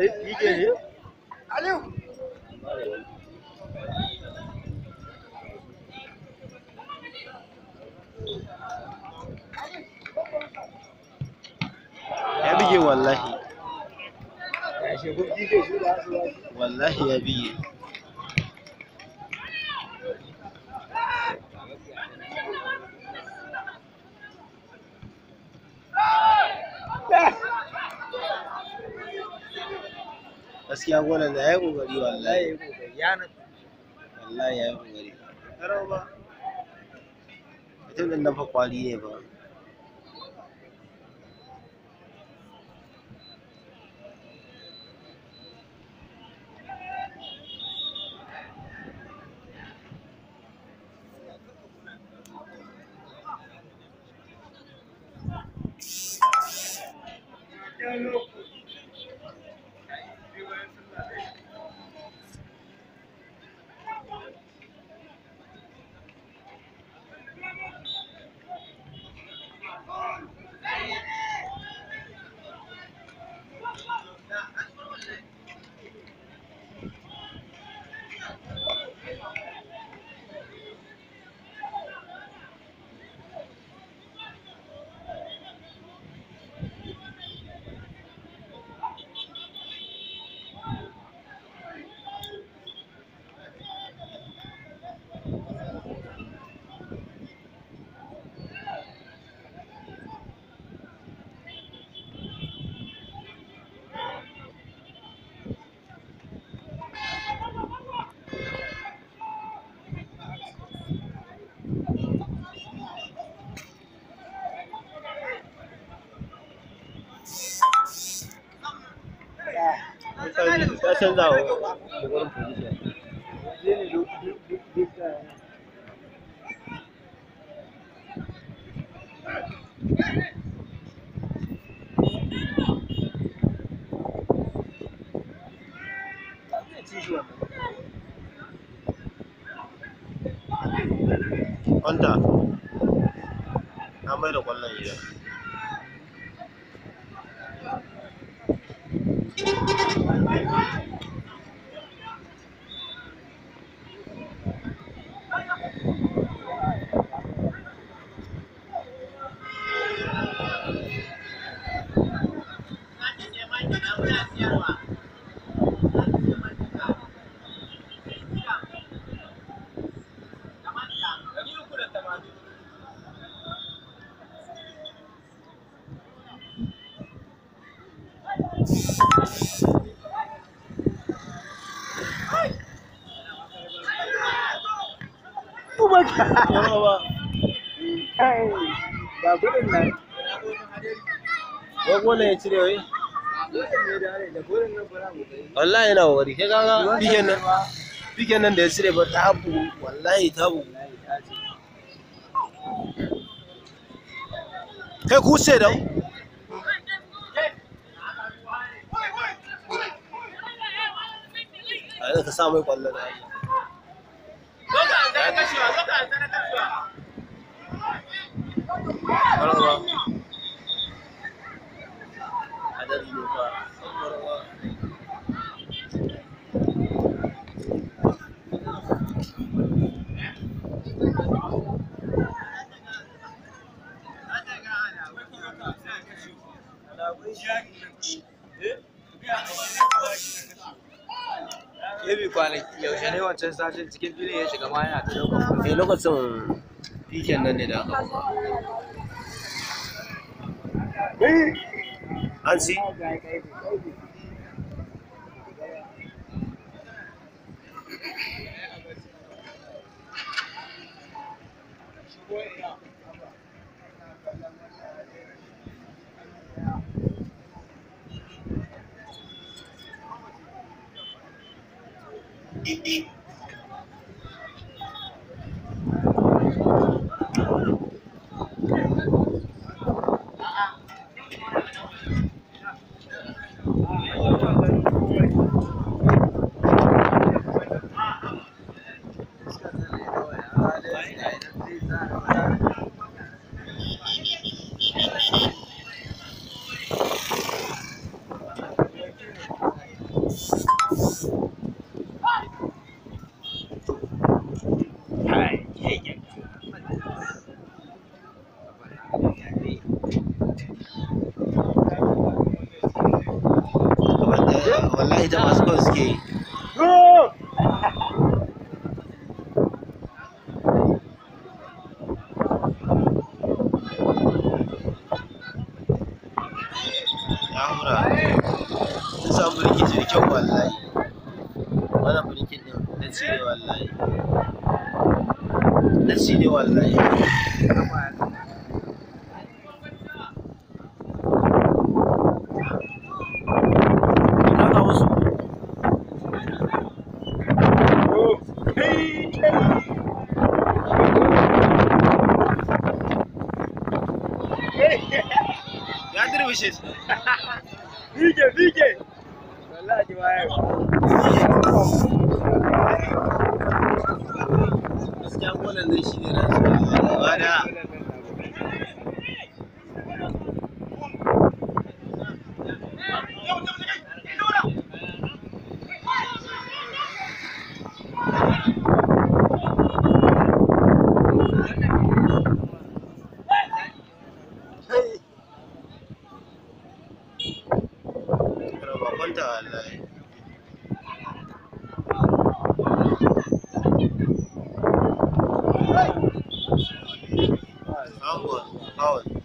Yake ne? Aliyu. Ya bige wallahi. Ya shegu bige shi da su. Wallahi ya bige. Gaskiya gonan da yayi kokari wallahi. Wallahi yayi kokari. Karau ba. Mutum din nan fa kwali ne ba. Ya canza wa gurin position. Wanda na mai da kwallon gida. Ba gudun nan. Ya gole ya cire wai? Wallahi yana wari. Kai kaga bigen nan da ya cire ba ta bugu. Wallahi ta bugu. Kai ku ce da a ka sa mai kwallo da Allah. Karawa. Hadari ne fa. Karawa. Kebi kwanaki yaushe ne wancan satin cikin filin ya shiga ma yana ta ɗaukar Lokacin fiken nan ne da aka buga. An si? wallahi ta masu kawai suke yi. Ya hura sun samu rikici da kyau wallahi. Wannan birkin din na ci ne wallahi. Na ci ne wallahi. Ya dirbishe su. Fike. Wallahi bayan. Gaskiya gonan nan shi ne rashi. Wada. Kwanta wallahi. Foul.